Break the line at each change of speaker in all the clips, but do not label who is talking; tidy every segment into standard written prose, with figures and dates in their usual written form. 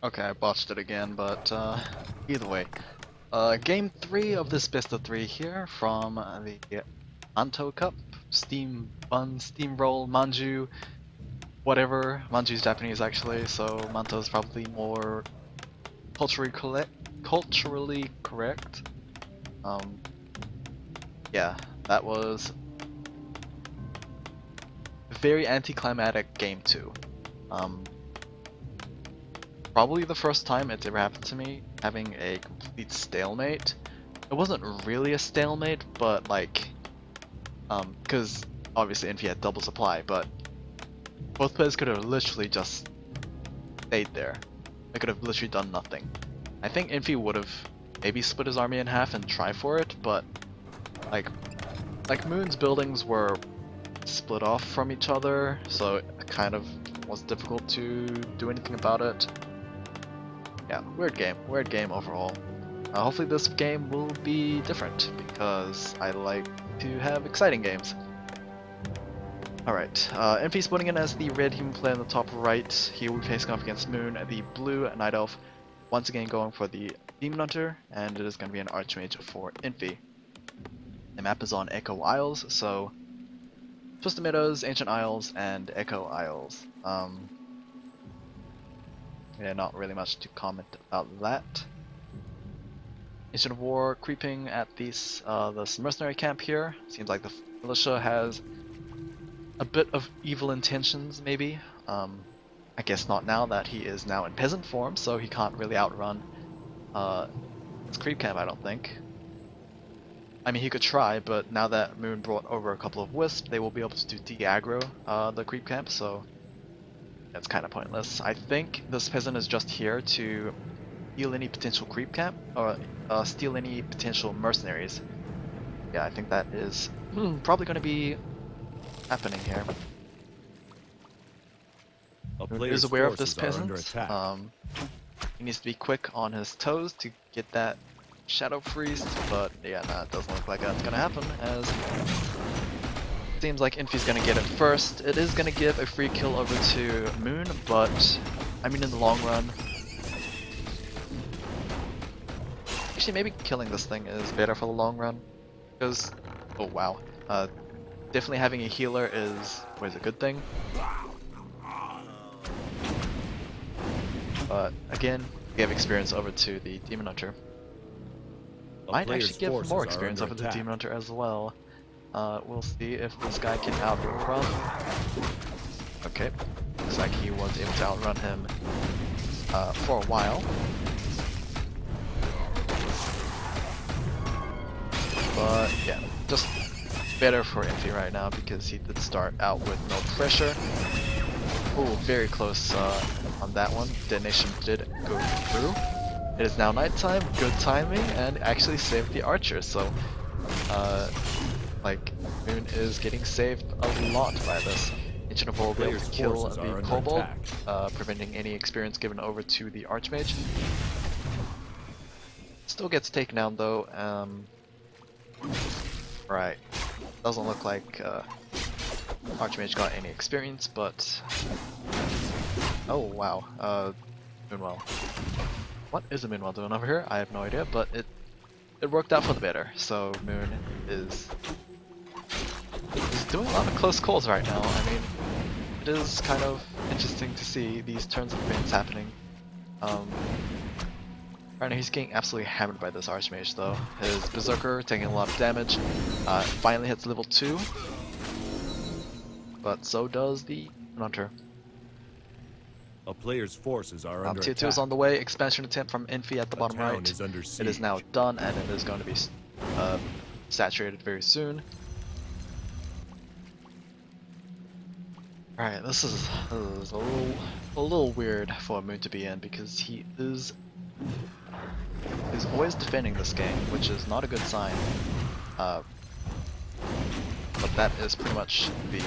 Okay, I botched it again, but either way. Game 3 of this best of 3 here from the Mantou Cup. Steam Bun, Steamroll, Manju, whatever. Manju's Japanese actually, so Mantou is probably more culturally correct. Um, yeah, that was a very anticlimactic game 2. Um, Probably the first time it's ever happened to me, having a complete stalemate. It wasn't really a stalemate, but like, because obviously Infi had double supply, but both players could have literally just stayed there. They could have literally done nothing. I think Infi would have maybe split his army in half and try for it, but like Moon's buildings were split off from each other, so it kind of was difficult to do anything about it. Yeah, weird game overall. Hopefully this game will be different, because I like to have exciting games. Alright, Infi spawning in as the red human player in the top right. He will be facing off against Moon, the blue Night Elf, once again going for the Demon Hunter, and it is going to be an Archmage for Infi. The map is on Echo Isles, so Twisted Meadows, Ancient Isles, and Echo Isles. Yeah, not really much to comment about that. Nation of War creeping at this mercenary camp here. Seems like the militia has a bit of evil intentions, maybe. I guess not now that he is now in peasant form, so he can't really outrun his creep camp, I don't think. I mean, he could try, but now that Moon brought over a couple of wisps, they will be able to de-aggro the creep camp, so that's kind of pointless. I think this peasant is just here to steal any potential creep camp, or steal any potential mercenaries. Yeah, I think that is probably going to be happening here. Moon is aware of this peasant. He needs to be quick on his toes to get that shadow freeze, but yeah, nah, it doesn't look like that's going to happen, as seems like Infi's going to get it first. It is going to give a free kill over to Moon, but I mean in the long run, actually maybe killing this thing is better for the long run, because, oh wow, definitely having a healer is always a good thing. But again, we have experience over to the Demon Hunter. Might actually give more experience over to the Demon Hunter as well. We'll see if this guy can outrun. Okay, looks like he was able to outrun him for a while. But yeah, just better for Infi right now because he did start out with no pressure. Oh, very close on that one. Detonation did go through. It is now nighttime, good timing, and actually saved the archer, so like, Moon is getting saved a lot by this. Ancient of War will be able to kill the Kobold, preventing any experience given over to the Archmage. Still gets taken down though. Right, doesn't look like Archmage got any experience, but oh wow, Moonwell. What is a Moonwell doing over here? I have no idea, but it worked out for the better. So Moon is doing a lot of close calls right now. I mean, it is kind of interesting to see these turns of events happening. Right now he's getting absolutely hammered by this Archmage though. His Berserker taking a lot of damage. Finally hits level 2. But so does the Hunter.
A player's forces are under
Tier 2 is on the way. Expansion attempt from Infi at the bottom right. It is now done and it is going to be saturated very soon. Alright, this is a little weird for Moon to be in because he is always defending this game, which is not a good sign. But that is pretty much the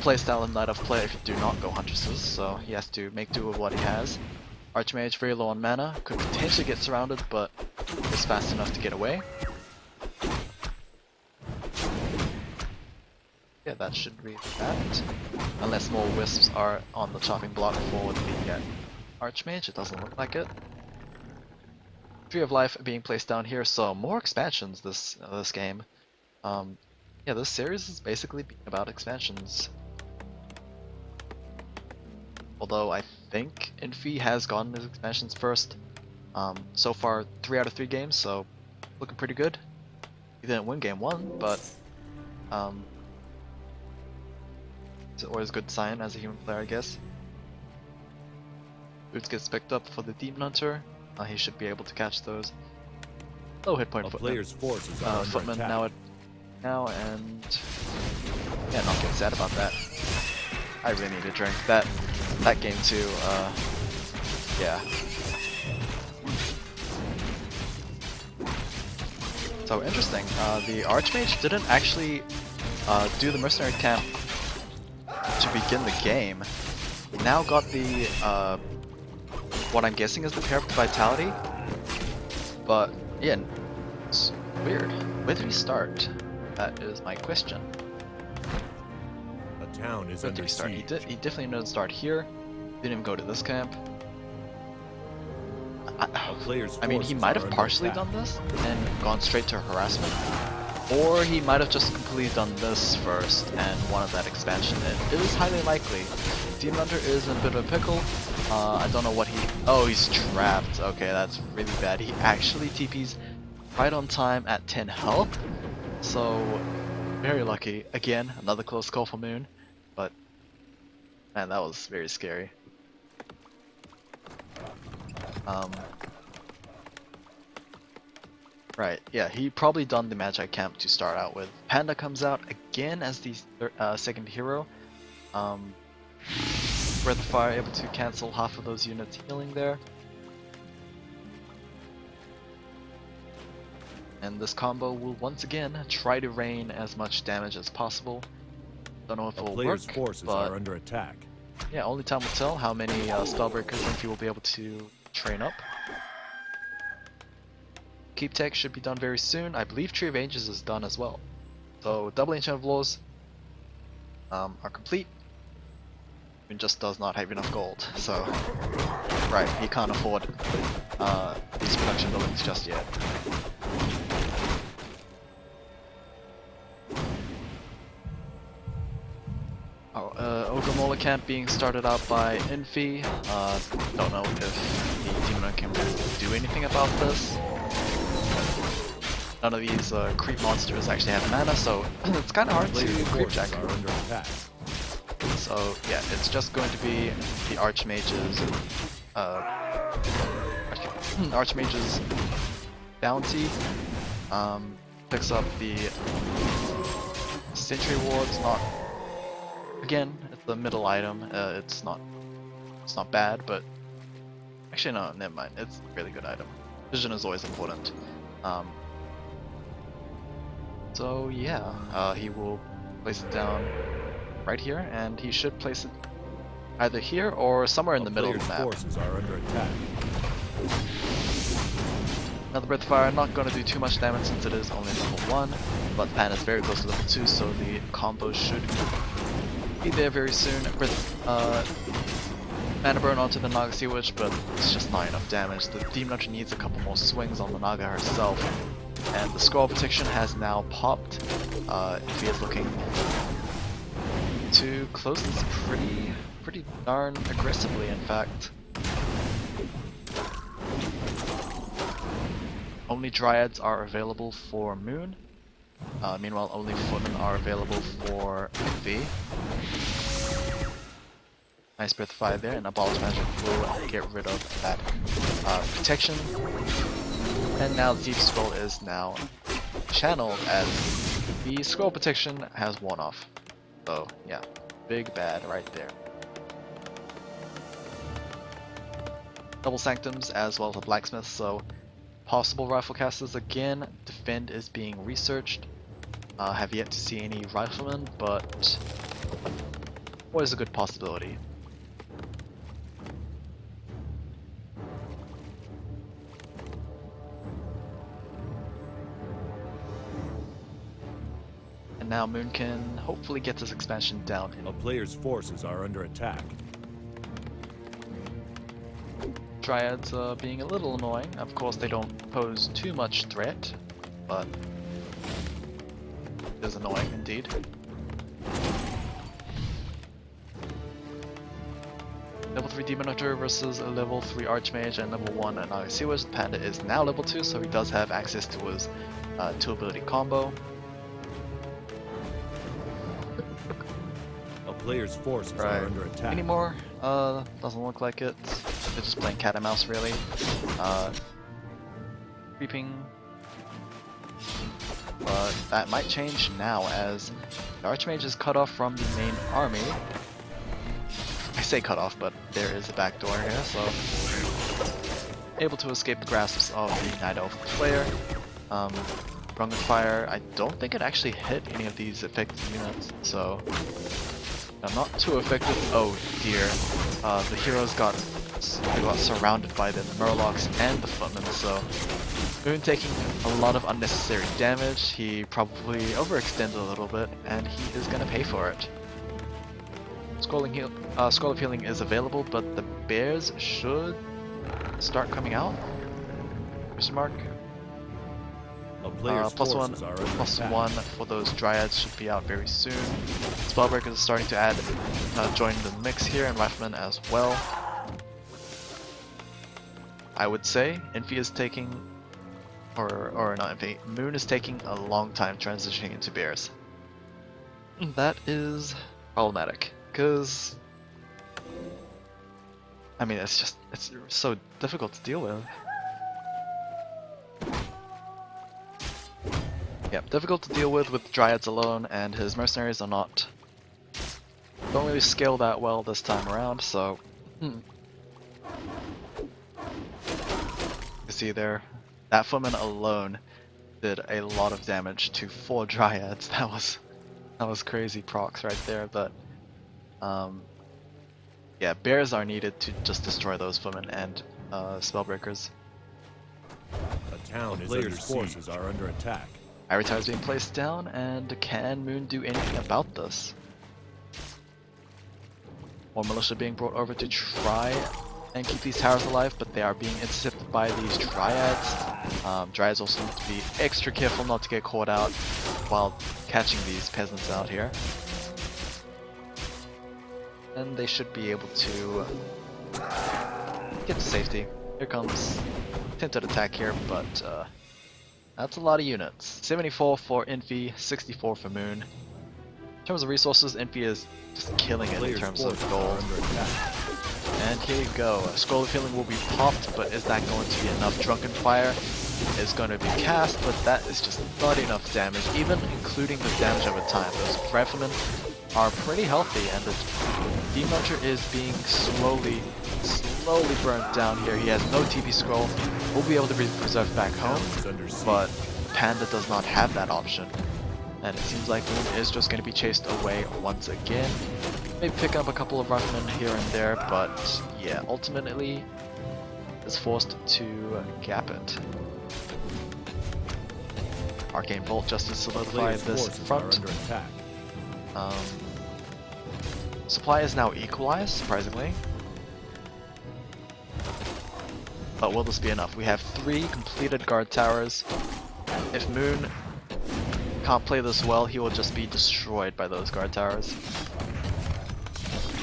playstyle in Night of play if you do not go Huntresses, so he has to make do with what he has. Archmage very low on mana, could potentially get surrounded, but is fast enough to get away. Yeah, that should be that. Unless more wisps are on the chopping block for the Archmage, it doesn't look like it. Tree of Life being placed down here, so more expansions this game. Yeah, this series is basically being about expansions. Although I think Infi has gotten his expansions first. So far, 3 out of 3 games, so looking pretty good. He didn't win game 1, but it's always a good sign as a human player, I guess. Boots gets picked up for the Demon Hunter. He should be able to catch those. Low hit point Footman.
Player's forces are under
Footman
attack.
now and yeah, not getting sad about that. I really need a drink. That game too. Yeah. So interesting. The Archmage didn't actually do the mercenary camp to begin the game. He now got the what I'm guessing is the pair of vitality. But yeah, it's weird. Where did he start? That is my question.
A town is
Where did
under
he start? He
siege.
definitely didn't start here. Didn't even go to this camp. I mean, he might have partially done this and gone straight to harassment, or he might have just completely done this first and wanted that expansion in. It is highly likely. Demon Hunter is in a bit of a pickle. I don't know what he... Oh, he's trapped. Okay, that's really bad. He actually TPs right on time at 10 health, so very lucky. Again, another close call for Moon, but man, that was very scary. Right, yeah, he probably done the Magi camp to start out with. Panda comes out again as the second hero. Breath of Fire able to cancel half of those units healing there. And this combo will once again try to rain as much damage as possible. Don't know if it will
Player's
work,
forces
but
are under attack.
yeah, only time will tell how many Spellbreakers Infi will be able to train up. Keep Tech should be done very soon. I believe Tree of Ages is done as well. So double Ancient of Laws are complete. It just does not have enough gold, so right, he can't afford these production buildings just yet. Ogamola camp being started out by Infi. Don't know if the Demon can do anything about this. None of these creep monsters actually have mana, so it's kind of hard to
Player's
creep
forces
check.
are under attack.
So yeah, it's just going to be the Archmage's Archmage's bounty. Picks up the Sentry Wards. Not again, it's the middle item. It's not bad, but actually no, never mind. It's a really good item. Vision is always important. So yeah, he will place it down right here, and he should place it either here or somewhere in the middle of the map.
Forces are under attack.
Another Breath of Fire, not going to do too much damage since it is only level 1, but Pan is very close to level 2, so the combo should be there very soon. Mana burn onto the Naga Sea Witch, but it's just not enough damage. The Demon Hunter needs a couple more swings on the Naga herself, and the Scroll of Protection has now popped. If he is looking to close this pretty darn aggressively, in fact. Only Dryads are available for Moon. Meanwhile, only Footmen are available for Infi. Nice Breath of Fire there, and Abolish Magic will get rid of that protection. And now the Deep Scroll is now channeled as the Scroll Protection has worn off. So yeah, big bad right there. Double Sanctums as well as a Blacksmith, so possible rifle casters again. Defend is being researched. Have yet to see any riflemen, but always a good possibility. And now Moon can hopefully get this expansion down.
A player's forces are under attack.
Dryads being a little annoying. Of course, they don't pose too much threat, but it is annoying indeed. Level 3 Demon Hunter versus a level 3 Archmage and level 1 Naga Sea Witch. Panda is now level 2, so he does have access to his 2 ability combo.
A player's forces are under attack.
Anymore? Doesn't look like it. They're just playing cat and mouse really. Creeping. But that might change now as the Archmage is cut off from the main army. I say cut off, but there is a back door here, so able to escape the grasps of the Night Elf player. Rungan Fire, I don't think it actually hit any of these effective units, so not too effective. Oh dear, the heroes got surrounded by the Murlocs and the Footmen, so Moon taking a lot of unnecessary damage. He probably overextended a little bit, and he is going to pay for it. Scroll of Healing is available, but the bears should start coming out. Question mark. +1 for those Dryads should be out very soon. Spellbreakers is starting to join the mix here, and Rifleman as well. I would say Infi is taking, or not Infi, Moon is taking a long time transitioning into bears. That is problematic. Because, I mean, it's so difficult to deal with. Yep, difficult to deal with Dryads alone, and his mercenaries are don't really scale that well this time around, so you see there, that Footman alone did a lot of damage to 4 Dryads. That was crazy procs right there, but yeah, bears are needed to just destroy those Footmen and Spellbreakers.
A town is under forces are under attack.
Ivory Tower is being placed down, and can Moon do anything about this? More militia being brought over to try and keep these towers alive, but they are being intercepted by these Dryads. Dryads also need to be extra careful not to get caught out while catching these peasants out here. And they should be able to get to safety. Here comes Tinted Attack here, but that's a lot of units. 74 for Infi, 64 for Moon. In terms of resources, Infi is just killing it in terms of gold. And here you go. A Scroll of Healing will be popped, but is that going to be enough? Drunken Fire is going to be cast, but that is just not enough damage, even including the damage over time. Those Riflemen are pretty healthy, and the Demon Hunter is being slowly burnt down here. He has no TP scroll, will be able to be preserved back home, but Panda does not have that option. And it seems like Moon is just going to be chased away once again. Maybe pick up a couple of Riflemen here and there, but yeah, ultimately is forced to gap it. Arcane Bolt just to solidify this front. Supply is now equalized, surprisingly. But will this be enough? We have 3 completed guard towers. If Moon can't play this well, he will just be destroyed by those guard towers.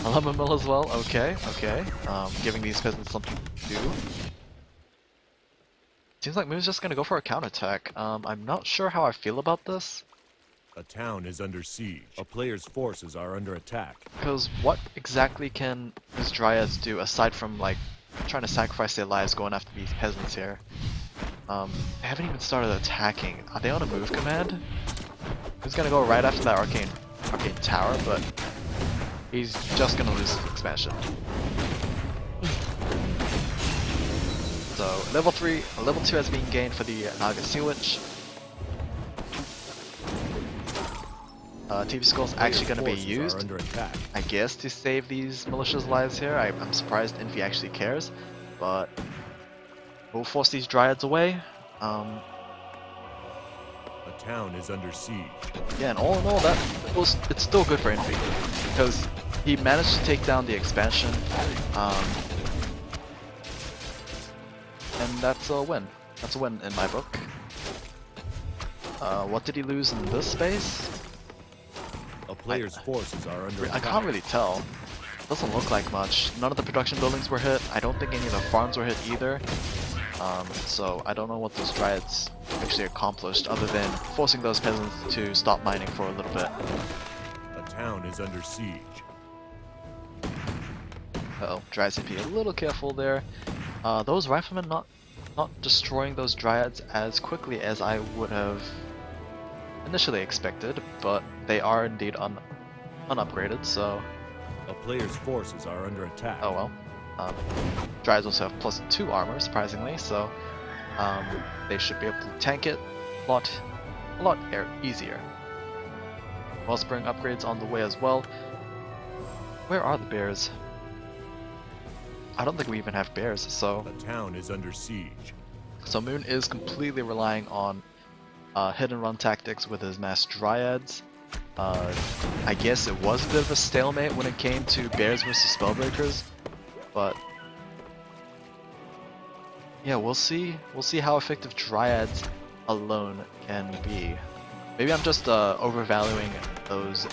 Alumma Mill as well, okay. Giving these peasants something to do. Seems like Moon's just gonna go for a counterattack. I'm not sure how I feel about this.
A town is under siege. A player's forces are under attack.
Because what exactly can these Dryads do aside from like trying to sacrifice their lives going after these peasants here? They haven't even started attacking. Are they on a move command? He's gonna go right after that arcane tower, but he's just gonna lose his expansion. So level 3, level 2 has been gained for the Naga Sea Witch. TV Skull's actually going to be used, I guess, to save these militia's lives here. I'm surprised Infi actually cares, but we'll force these Dryads away.
A town is under siege.
Yeah, and all in all, it's still good for Infi, because he managed to take down the expansion. and that's a win. That's a win in my book. What did he lose in this space?
A player's forces are under
I
attack.
can't really tell. Doesn't look like much. None of the production buildings were hit. I don't think any of the farms were hit either. So I don't know what those dryads actually accomplished other than forcing those peasants to stop mining for a little bit.
A town is under siege.
Uh-oh, dryads need to be a little careful there. Those riflemen not destroying those dryads as quickly as I would have initially expected, but they are indeed unupgraded, so...
A player's forces are under attack.
Oh well. Dryads also have +2 armor, surprisingly, so they should be able to tank it a lot easier. Wellspring upgrades on the way as well. Where are the bears? I don't think we even have bears, so...
The town is under siege.
So Moon is completely relying on hit and run tactics with his mass dryads. I guess it was a bit of a stalemate when it came to bears versus spellbreakers, but yeah, we'll see how effective dryads alone can be. Maybe I'm just overvaluing those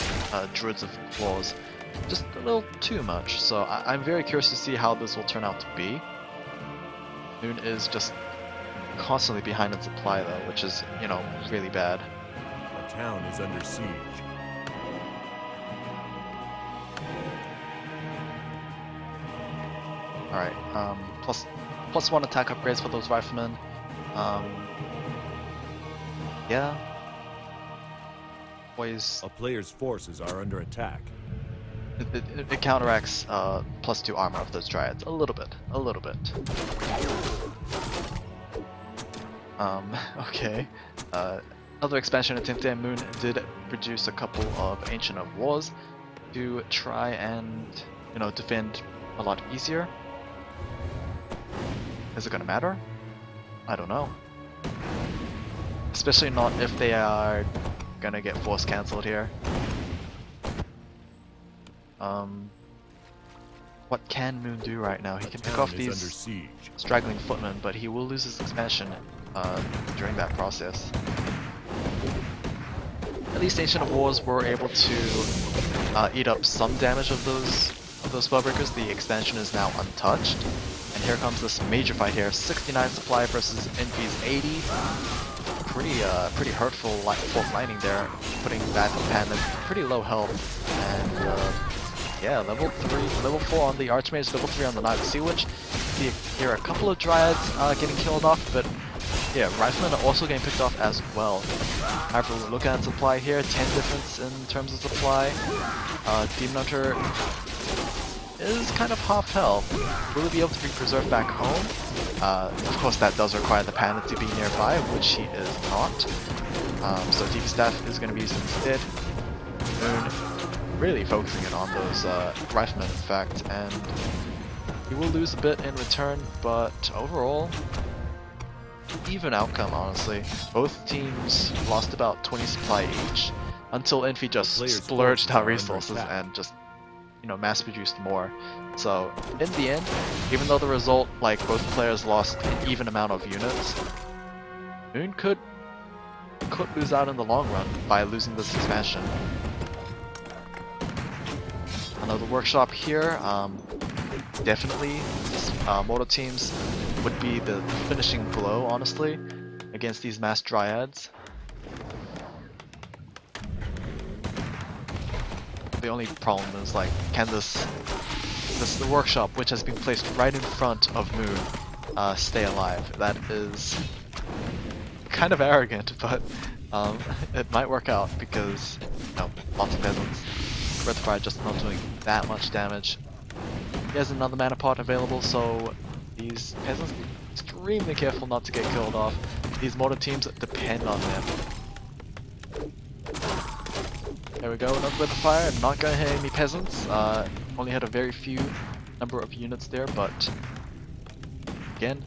druids of claws just a little too much, so I'm very curious to see how this will turn out to be. Moon is just constantly behind in supply though, which is, you know, really bad.
A town is under siege.
Alright, +1 attack upgrades for those riflemen. Yeah. Boys,
A player's forces are under attack.
it counteracts +2 armor of those dryads a little bit. Okay. Another expansion attempt there. Moon did produce a couple of Ancient of Wars to try and, you know, defend a lot easier. Is it gonna matter? I don't know. Especially not if they are gonna get force cancelled here. What can Moon do right now? He can pick off these straggling footmen, but he will lose his expansion during that process. At least Ancient of Wars were able to eat up some damage of those spellbreakers. The expansion is now untouched. And here comes this major fight here. 69 supply versus Infi's 80. Pretty hurtful fourth lining there, putting that Panda pretty low health. And yeah, level 4 on the Archmage, level 3 on the Knight of Sea Witch. See here a couple of Dryads getting killed off, but yeah, Riflemen are also getting picked off as well. However, we're looking at supply here, 10 difference in terms of supply. Demon Hunter is kind of half health. Will he be able to be preserved back home? Of course that does require the Panda to be nearby, which he is not. So Deep Staff is going to be used instead. Moon really focusing in on those Riflemen in fact, and he will lose a bit in return, but overall, even outcome honestly. Both teams lost about 20 supply each, until Infi just splurged out resources and just, you know, mass produced more. So in the end, even though the result, like, both players lost an even amount of units, Moon could lose out in the long run by losing this expansion. Another workshop here. Definitely mortal teams would be the finishing blow, honestly, against these mass dryads. The only problem is, like, can the workshop, which has been placed right in front of Moon, stay alive? That is kind of arrogant, but it might work out because, you know, lots of peasants. Breath of Fire just not doing that much damage. He has another mana pot available, so these peasants be extremely careful not to get killed off. These mortar teams depend on them. There we go, another Breath of Fire. Not going to hit any peasants. Only had a very few number of units there, but again,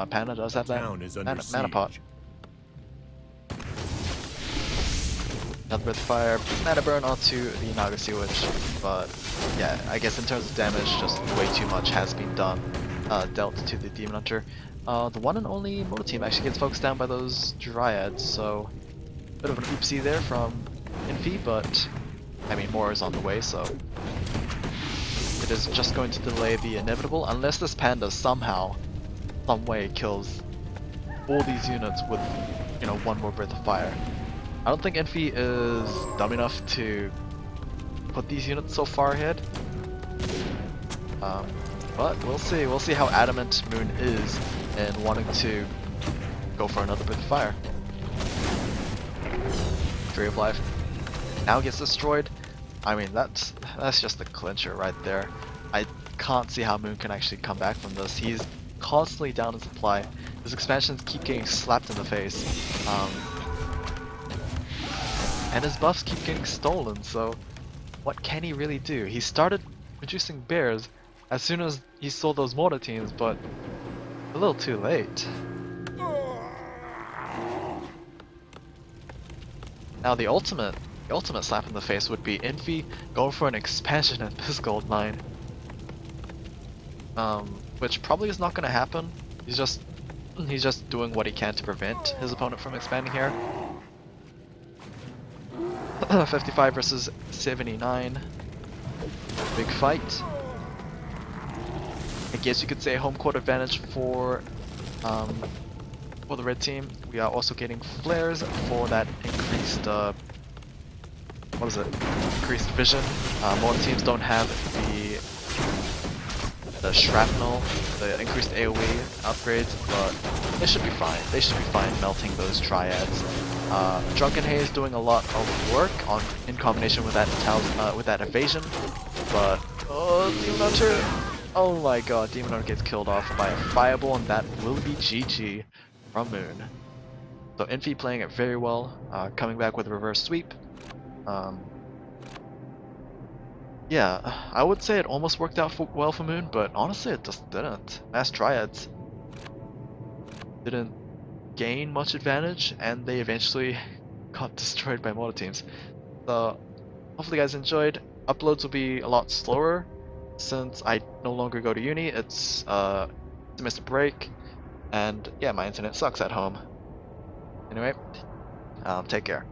Panda does have that mana pot. Another Breath of Fire, mana burn onto the Naga Sea Witch, but yeah, I guess in terms of damage, just way too much has been done. dealt to the Demon Hunter. The one and only Moto team actually gets focused down by those Dryads, so bit of an oopsie there from Infi, but I mean more is on the way, so it is just going to delay the inevitable unless this Panda somehow, some way kills all these units with, you know, one more Breath of Fire. I don't think Infi is dumb enough to put these units so far ahead. But we'll see. We'll see how adamant Moon is in wanting to go for another Breath of Fire. Tree of Life now gets destroyed. I mean, that's just a clincher right there. I can't see how Moon can actually come back from this. He's constantly down in supply. His expansions keep getting slapped in the face. And his buffs keep getting stolen, so what can he really do? He started producing bears as soon as he saw those mortar teams, but a little too late. Now the ultimate slap in the face would be Infi going for an expansion at this gold mine. Which probably is not going to happen. He's just doing what he can to prevent his opponent from expanding here. 55 versus 79. Big fight. I guess you could say home court advantage for the red team. We are also getting flares for that increased increased vision. More teams don't have the shrapnel, the increased AoE upgrades, but they should be fine. They should be fine melting those triads. Drunken Haze doing a lot of work in combination with that evasion, but Demon Hunter, oh my god, Demon Hunter gets killed off by a fireball, and that will be GG from Moon. So Infi playing it very well, coming back with a reverse sweep. Yeah, I would say it almost worked out well for Moon, but honestly it just didn't. Mass Triads didn't gain much advantage, and they eventually got destroyed by mortar teams. So hopefully you guys enjoyed. Uploads will be a lot slower since I no longer go to uni. It's semester break, and yeah, my internet sucks at home. Anyway, take care.